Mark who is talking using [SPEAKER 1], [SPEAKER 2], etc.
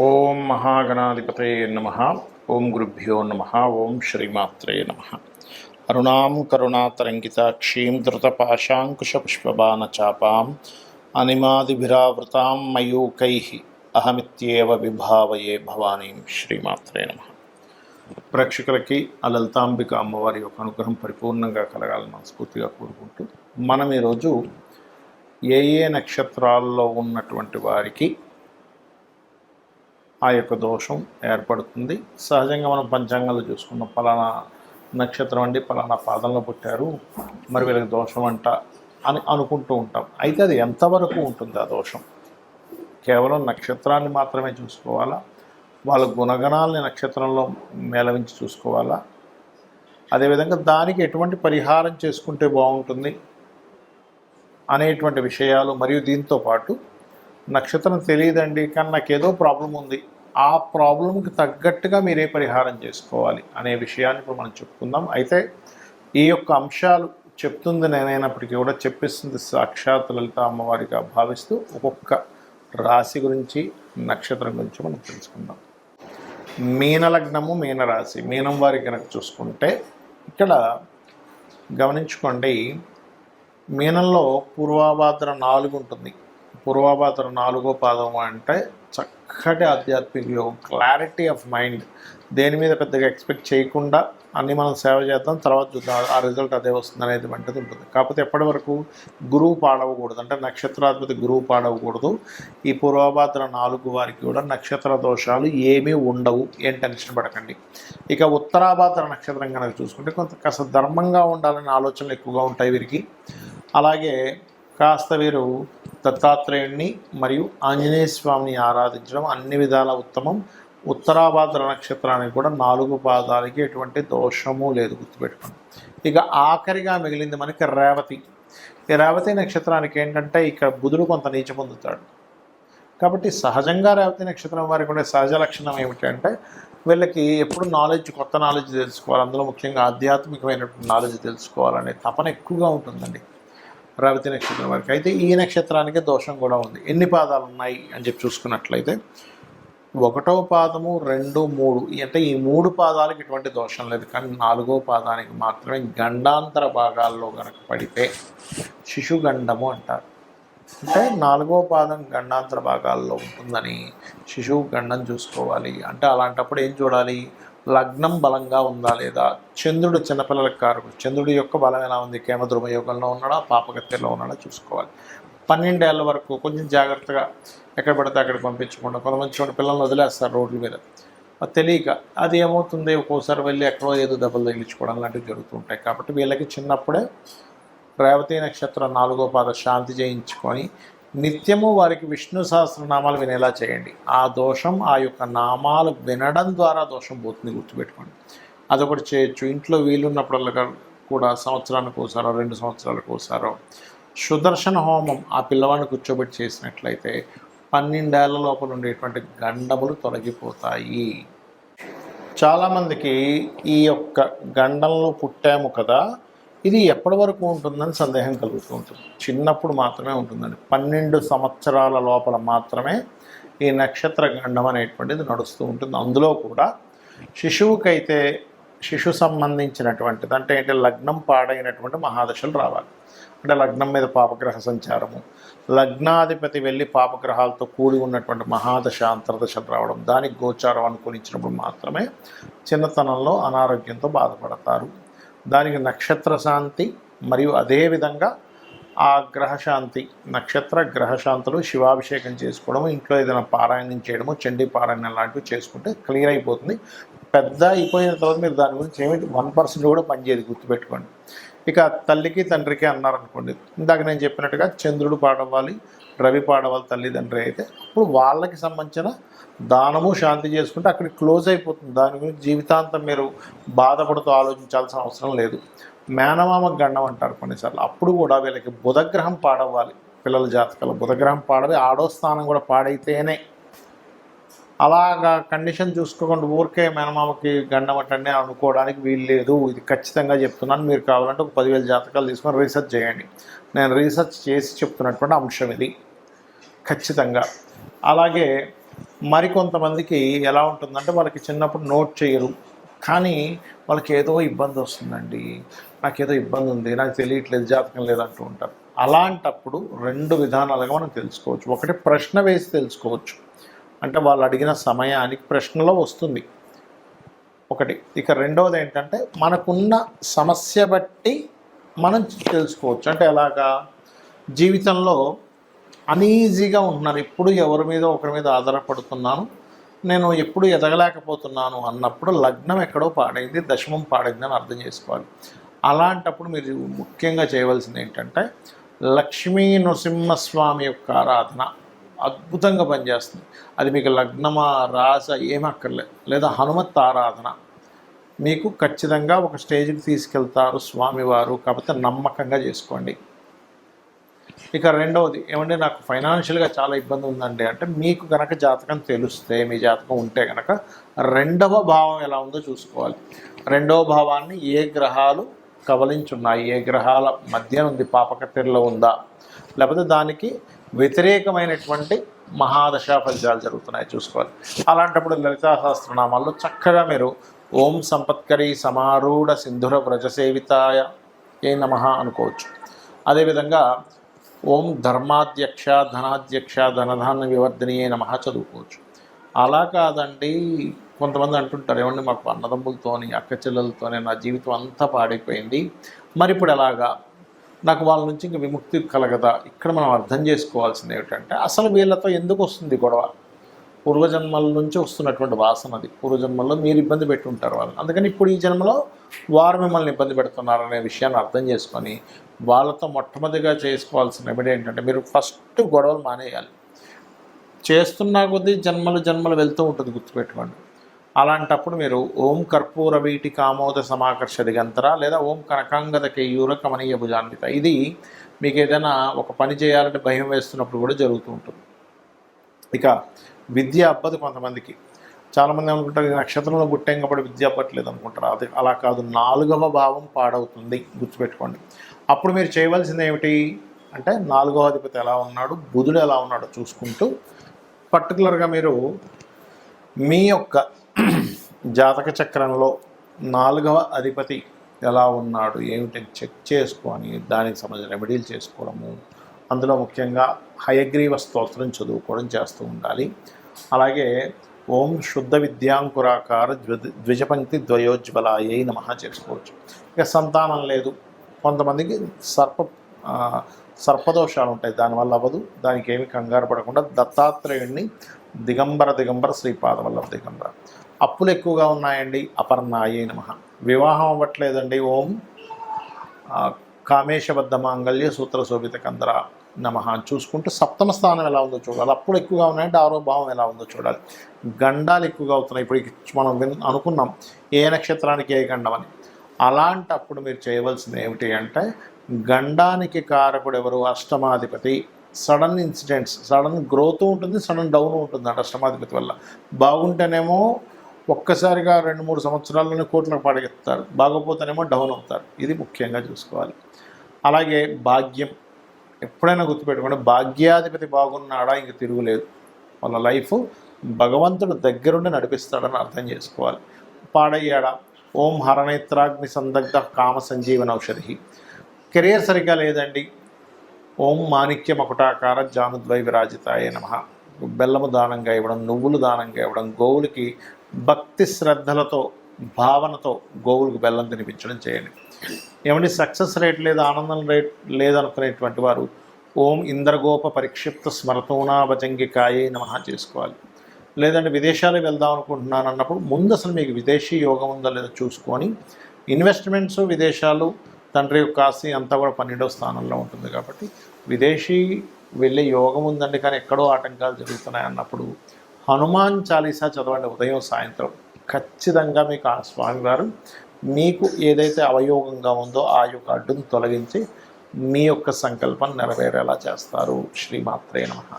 [SPEAKER 1] ఓం మహాగణాధిపతే నమ. ఓం గురుభ్యో నమ. ఓం శ్రీమాత్రే నమ. అరుణాం కరుణాతరంగితాక్షీం ధృతపాశాంకుశపుష్పబాణచాపాం అనిమాదిభిరావృతాం మయూకై అహమిత్యేవ విభావయే భవానీం. శ్రీమాత్రే నమ. ప్రేక్షకులకి ఆ లలితాంబిక అమ్మవారి యొక్క అనుగ్రహం పరిపూర్ణంగా కలగాలని మనస్ఫూర్తిగా కోరుకుంటూ మనం ఈరోజు ఏ నక్షత్రాల్లో ఉన్నటువంటి వారికి ఆ యొక్క దోషం ఏర్పడుతుంది. సహజంగా మనం పంచాంగాలు చూసుకున్నాం, ఫలానా నక్షత్రం అండి ఫలానా పాదంలో పుట్టారు, మరి వీళ్ళకి దోషం అంట అని అనుకుంటూ ఉంటాం. అయితే అది ఎంతవరకు ఉంటుంది ఆ దోషం? కేవలం నక్షత్రాన్ని మాత్రమే చూసుకోవాలా? వాళ్ళ గుణగణాలని నక్షత్రంలో మేళవించి చూసుకోవాలా? అదేవిధంగా దానికి ఎటువంటి పరిహారం చేసుకుంటే బాగుంటుంది అనేటువంటి విషయాలు, మరియు దీంతో పాటు నక్షత్రం తెలియదండి కానీ నాకు ఏదో ప్రాబ్లం ఉంది, ఆ ప్రాబ్లంకి తగ్గట్టుగా మీరే పరిహారం చేసుకోవాలి అనే విషయాన్ని ఇప్పుడు మనం చెప్పుకుందాం. అయితే ఈ యొక్క అంశాలు చెప్తుంది నేనైనప్పటికీ కూడా చెప్పిస్తుంది సాక్షాత్ లలిత అమ్మవారిగా భావిస్తూ ఒక్కొక్క రాశి గురించి, నక్షత్రం గురించి మనం తెలుసుకుందాం. మీనలగ్నము, మీనరాశి. మీనం వారి కనుక చూసుకుంటే ఇక్కడ గమనించుకోండి, మీనంలో పూర్వాభాద్ర 4 ఉంటుంది. పూర్వాభాద్ర 4వ పాదం అంటే చక్కటి ఆధ్యాత్మిక యోగం, క్లారిటీ ఆఫ్ మైండ్. దేని మీద పెద్దగా ఎక్స్పెక్ట్ చేయకుండా అన్నీ మనం సేవ చేద్దాం, తర్వాత చూద్దాం ఆ రిజల్ట్ అదే వస్తుంది అనేది వంటిది ఉంటుంది. కాకపోతే ఎప్పటి వరకు గురువు పాడవకూడదు, అంటే నక్షత్రాధిపతి గురువు పాడవకూడదు. ఈ పూర్వభాద్ర 4 వారికి కూడా నక్షత్ర దోషాలు ఏమీ ఉండవు, ఏం టెన్షన్ పడకండి. ఇక ఉత్తరాభాద్ర నక్షత్రం కనుక చూసుకుంటే కాస్త ధర్మంగా ఉండాలనే ఆలోచనలు ఎక్కువగా ఉంటాయి వీరికి. అలాగే కాస్త వీరు దత్తాత్రేయుణ్ణి మరియు ఆంజనేయ స్వామిని ఆరాధించడం అన్ని విధాల ఉత్తమం. ఉత్తరాభాద్ర నక్షత్రానికి కూడా 4 పాదాలకి ఎటువంటి దోషము లేదు, గుర్తుపెట్టుకోండి. ఇక ఆఖరిగా మిగిలింది మనకి రేవతి. ఈ రేవతి నక్షత్రానికి ఏంటంటే ఇక్కడ బుధుడు కొంత నీచ పొందుతాడు. కాబట్టి సహజంగా రేవతి నక్షత్రం వారికి ఉండే సహజ లక్షణం ఏమిటంటే వీళ్ళకి ఎప్పుడు నాలెడ్జ్, కొత్త నాలెడ్జ్ తెలుసుకోవాలి, అందులో ముఖ్యంగా ఆధ్యాత్మికమైనటువంటి నాలెడ్జ్ తెలుసుకోవాలనే తపన ఎక్కువగా ఉంటుందండి రేవతి నక్షత్రం వారికి. అయితే ఈ నక్షత్రానికి దోషం కూడా ఉంది. ఎన్ని పాదాలు ఉన్నాయి అని చెప్పి చూసుకున్నట్లయితే 1వ పాదము, 2, 3 అంటే ఈ 3 పాదాలకు ఎటువంటి దోషం లేదు. కానీ 4వ పాదానికి మాత్రమే గండాంతర భాగాల్లో కనుక పడితే శిశుగండము అంటారు. అంటే 4వ పాదం గండాంతర భాగాల్లో ఉంటుందని శిశువు గండం చూసుకోవాలి. అంటే అలాంటప్పుడు ఏం చూడాలి? లగ్నం బలంగా ఉందా లేదా, చంద్రుడు చిన్నపిల్లలకు కారకుడు, చంద్రుడి యొక్క బలం ఎలా ఉంది, కేమద్రుమ యోగంలో ఉన్నాడా, పాపగత్యంలో ఉన్నాడా చూసుకోవాలి. 12 ఏళ్ళ వరకు కొంచెం జాగ్రత్తగా ఎక్కడ పడితే అక్కడ పంపించకుండా, కొంతమంది చూడండి పిల్లల్ని వదిలేస్తారు రోడ్ల మీద తెలియక, అది ఏమవుతుంది ఒక్కోసారి వెళ్ళి ఎక్కడో ఏదో దెబ్బలు తగిలించుకోవడం లాంటివి జరుగుతుంటాయి. కాబట్టి వీళ్ళకి చిన్నప్పుడే రేవతి నక్షత్రం 4వ పాద శాంతి చేయించుకొని నిత్యము వారికి విష్ణు సహస్రనామాలు వినేలా చేయండి. ఆ దోషం, ఆ యొక్క నామాలు వినడం ద్వారా దోషం పోతుంది, గుర్తుపెట్టుకోండి. అదొకటి చేయొచ్చు. ఇంట్లో వీలున్నప్పుడల్లా కూడా సంవత్సరానికి ఒకసారో 2 సంవత్సరాలకు ఒకసారో సుదర్శన హోమం ఆ పిల్లవాడిని కూర్చోబెట్టి చేసినట్లయితే 12 ఏళ్ల లోపల ఉండేటువంటి గండములు తొలగిపోతాయి. చాలామందికి ఈ యొక్క గండంలో పుట్టాము కదా, ఇది ఎప్పటి వరకు ఉంటుందని సందేహం కలుగుతూ ఉంటుంది. చిన్నప్పుడు మాత్రమే ఉంటుందండి. 12 సంవత్సరాల లోపల మాత్రమే ఈ నక్షత్ర గండం అనేటువంటిది నడుస్తూ ఉంటుంది. అందులో కూడా శిశువుకైతే శిశు సంబంధించినటువంటిది అంటే ఏంటి, లగ్నం పాడైనటువంటి మహాదశలు రావాలి. అంటే లగ్నం మీద పాపగ్రహ సంచారము, లగ్నాధిపతి వెళ్ళి పాపగ్రహాలతో కూడి ఉన్నటువంటి మహాదశ అంతర్దశలు రావడం, దానికి గోచారం అనుకూలించినప్పుడు మాత్రమే చిన్నతనంలో అనారోగ్యంతో బాధపడతారు. దానికి నక్షత్ర శాంతి మరియు అదేవిధంగా ఆ గ్రహశాంతి, నక్షత్ర గ్రహశాంతులు, శివాభిషేకం చేసుకోవడం, ఇంట్లో ఏదైనా పారాయణం చేయడము, చండీ పారాయణం లాంటివి చేసుకుంటే క్లియర్ అయిపోతుంది. పెద్ద అయిపోయిన తర్వాత మీరు దాని గురించి ఏమిటి 1% కూడా పనిచేయదు, గుర్తుపెట్టుకోండి. ఇక తల్లికి తండ్రికి అన్నారనుకోండి, ఇందాక నేను చెప్పినట్టుగా చంద్రుడు పాడవాలి, రవి పాడవాలి తల్లిదండ్రి అయితే, అప్పుడు వాళ్ళకి సంబంధించిన దానము శాంతి చేసుకుంటే అక్కడ క్లోజ్ అయిపోతుంది. దాని గురించి జీవితాంతం మీరు బాధపడుతూ ఆలోచించాల్సిన అవసరం లేదు. మేనమామ గండం అంటారు కొన్నిసార్లు, అప్పుడు కూడా వీళ్ళకి బుధగ్రహం పాడవ్వాలి. పిల్లల జాతకాలు బుధగ్రహం పాడవి, 6వ స్థానం కూడా పాడైతేనే. అలాగా కండిషన్ చూసుకోకుండా ఊరికే మేనమామకి గండం అట్టండి అనుకోవడానికి వీలు లేదు. ఇది ఖచ్చితంగా చెప్తున్నాను. మీరు కావాలంటే ఒక 10,000 జాతకాలు తీసుకొని రీసెర్చ్ చేయండి. నేను రీసెర్చ్ చేసి చెప్తున్నటువంటి అంశం ఇది ఖచ్చితంగా. అలాగే మరికొంతమందికి ఎలా ఉంటుందంటే వాళ్ళకి చిన్నప్పుడు నోట్ చేయరు, కానీ వాళ్ళకి ఏదో ఇబ్బంది వస్తుందండి, నాకేదో ఇబ్బంది ఉంది, నాకు తెలియట్లేదు, జాతకం లేదంటూ ఉంటారు. అలాంటప్పుడు 2 విధానాలుగా మనం తెలుసుకోవచ్చు. ఒకటి ప్రశ్న వేసి తెలుసుకోవచ్చు, అంటే వాళ్ళు అడిగిన సమయానికి ప్రశ్నలో వస్తుంది ఒకటి. ఇక రెండవది ఏంటంటే మనకున్న సమస్య బట్టి మనం తెలుసుకోవచ్చు. అంటే ఎలాగా, జీవితంలో అనీజీగా ఉంటున్నాను, ఎప్పుడు ఎవరి మీద ఒకరి మీద ఆధారపడుతున్నాను, నేను ఎప్పుడు ఎదగలేకపోతున్నాను అన్నప్పుడు లగ్నం ఎక్కడో పాడైంది, దశమం పాడైంది అని అర్థం చేసుకోవాలి. అలాంటప్పుడు మీరు ముఖ్యంగా చేయవలసింది ఏంటంటే లక్ష్మీ నృసింహస్వామి యొక్క ఆరాధన అద్భుతంగా పనిచేస్తుంది. అది మీకు లగ్నమా రాస ఏమక్కర్లేదు, లేదా హనుమత్ ఆరాధన మీకు ఖచ్చితంగా ఒక స్టేజ్కి తీసుకెళ్తారు స్వామివారు, కాకపోతే నమ్మకంగా చేసుకోండి. ఇక రెండవది ఏమంటే నాకు ఫైనాన్షియల్గా చాలా ఇబ్బంది ఉందండి అంటే, మీకు కనుక జాతకం తెలిస్తే, మీ జాతకం ఉంటే కనుక 2వ భావం ఎలా ఉందో చూసుకోవాలి. 2వ భావాన్ని ఏ గ్రహాలు కవలించున్నాయి, ఏ గ్రహాల మధ్య ఉంది, పాపకట్టెల్లో ఉందా, లేకపోతే దానికి వ్యతిరేకమైనటువంటి మహాదశా ఫలితాలు జరుగుతున్నాయి చూసుకోవాలి. అలాంటప్పుడు లలితా సహస్రనామాల్లో చక్కగా మీరు ఓం సంపత్కరీ సమారూఢ సింధుర వ్రజసేవితాయ ఏ నమః అనుకోవచ్చు. అదేవిధంగా ఓం ధర్మాధ్యక్ష ధనాధ్యక్ష ధనధాన్య వివర్ధనీయే నమః చదువుకోవచ్చు. అలా కాదండి, కొంతమంది అంటుంటారు, ఏమండి మాకు అన్నదమ్ములతోని అక్క చెల్లెలతోనే నా జీవితం అంతా పాడైపోయింది, మరి ఇప్పుడు ఎలాగా, నాకు వాళ్ళ నుంచి ఇంక విముక్తి కలగదా. ఇక్కడ మనం అర్థం చేసుకోవాల్సింది ఏమిటంటే అసలు వీళ్ళతో ఎందుకు వస్తుంది గొడవ, పూర్వజన్మల నుంచి వస్తున్నటువంటి వాసన అది. పూర్వజన్మల్లో మీరు ఇబ్బంది పెట్టి ఉంటారు వాళ్ళు, అందుకని ఇప్పుడు ఈ జన్మలో వారు మిమ్మల్ని ఇబ్బంది పెడుతున్నారనే విషయాన్ని అర్థం చేసుకొని వాళ్ళతో మొట్టమొదటిగా చేసుకోవాల్సిన రెమెడీ ఏంటంటే మీరు ఫస్ట్ గొడవలు మానేయాలి. చేస్తున్నా కొద్దీ జన్మలు వెళ్తూ ఉంటుంది, గుర్తుపెట్టుకోండి. అలాంటప్పుడు మీరు ఓం కర్పూర వీటి కామోద సమాకర్ష దిగంతర లేదా ఓం కనకాంగద కేయూర కమనీయ భుజాన్విత, ఇది మీకు ఏదైనా ఒక పని చేయాలంటే భయం వేస్తున్నప్పుడు కూడా జరుగుతూ ఉంటుంది. ఇక విద్య అబ్బదు కొంతమందికి, చాలామంది అనుకుంటారు ఈ నక్షత్రంలో పుట్టాం కాబట్టి విద్య అవ్వట్లేదు అనుకుంటారు. అది అలా కాదు, 4వ భావం పాడవుతుంది, గుర్తుపెట్టుకోండి. అప్పుడు మీరు చేయవలసింది ఏమిటి అంటే 4వ అధిపతి ఎలా ఉన్నాడు, బుధుడు ఎలా ఉన్నాడో చూసుకుంటూ పర్టికులర్గా మీరు మీ యొక్క జాతక చక్రంలో 4వ అధిపతి ఎలా ఉన్నాడు ఏమిటని చెక్ చేసుకొని దానికి సంబంధించిన రెమెడీలు చేసుకోవడము, అందులో ముఖ్యంగా హయగ్రీవ స్తోత్రం చదువుకోవడం చేస్తూ ఉండాలి. అలాగే ఓం శుద్ధ విద్యాంకురాకార ద్విజపంక్తి ద్వయోజ్వలాయై నమః చేసుకోవచ్చు. ఇక సంతానం లేదు, కొంతమందికి సర్పదోషాలు ఉంటాయి, దానివల్ల అవ్వదు, దానికి ఏమి కంగారు పడకుండా దత్తాత్రేయుడిని దిగంబర శ్రీపాదవల్లభ దిగంబర. అప్పులు ఎక్కువగా ఉన్నాయండి, అపర్ణాయై నమః. వివాహం అవ్వట్లేదండి, ఓం కామేశబద్ధ మాంగళ్య సూత్ర శోభిత కందర నమః చూసుకుంటూ 7వ స్థానం ఎలా ఉందో చూడాలి. అప్పులు ఎక్కువగా ఉన్నాయంటే 6వ భావం ఎలా ఉందో చూడాలి. గండాలు ఎక్కువగా అవుతున్నాయి, ఇప్పుడు మనం అనుకున్నాం ఏ నక్షత్రానికి ఏ గండం అని. అలాంటప్పుడు మీరు చేయవలసింది ఏమిటి అంటే గండానికి కారకుడు ఎవరు, అష్టమాధిపతి. సడన్ ఇన్సిడెంట్స్, సడన్ గ్రోత్ ఉంటుంది, సడన్ డౌన్ ఉంటుంది అంటే అష్టమాధిపతి వల్ల. బాగుంటేనేమో ఒక్కసారిగా 2-3 సంవత్సరాల్లోనే కోట్లకు పడగెత్తారు, బాగోపోతేనేమో డౌన్ అవుతారు. ఇది ముఖ్యంగా చూసుకోవాలి. అలాగే భాగ్యం, ఎప్పుడైనా గుర్తుపెట్టుకోండి, భాగ్యాధిపతి బాగున్నాడా ఇంక తిరుగులేదు, వాళ్ళ లైఫ్ భగవంతుడు దగ్గరుండి నడిపిస్తాడని అర్థం చేసుకోవాలి. పాడయ్యాడా, ఓం హరనేత్రాగ్ని సందగ్ధ కామ సంజీవన ఔషధి. కెరియర్ సరిగ్గా లేదండి, ఓం మాణిక్య మకుటాకార జానుద్వై విరాజితాయ నమః. బెల్లము దానంగా ఇవ్వడం, నువ్వులు దానంగా ఇవ్వడం, గోవులకి భక్తి శ్రద్ధలతో భావనతో గోవులకు బెల్లం తినిపించడం చేయండి. ఏమంటే సక్సెస్ రేట్ లేదు, ఆనందం రేట్ లేదనుకునేటువంటి వారు ఓం ఇంద్రగోప పరిక్షిప్త స్మరతోనా భజంగికాయే నమః చేసుకోవాలి. లేదంటే విదేశాలకు వెళ్దాం అనుకుంటున్నాను అన్నప్పుడు ముందు అసలు మీకు విదేశీ యోగం ఉందో లేదో చూసుకొని, ఇన్వెస్ట్మెంట్స్ విదేశాలు, తండ్రి యొక్క ఆస్తి అంతా కూడా 12వ స్థానంలో ఉంటుంది కాబట్టి విదేశీ వెళ్ళే యోగం ఉందండి, కానీ ఎక్కడో ఆటంకాలు జరుగుతున్నాయి అన్నప్పుడు హనుమాన్ చాలీసా చదవండి ఉదయం సాయంత్రం. ఖచ్చితంగా మీకు ఆ స్వామివారు మీకు ఏదైతే అవయోగంగా ఉందో ఆ యొక్క అడ్డును తొలగించి మీ యొక్క సంకల్పం నెరవేరేలా చేస్తారు. శ్రీమాత్రే నమః.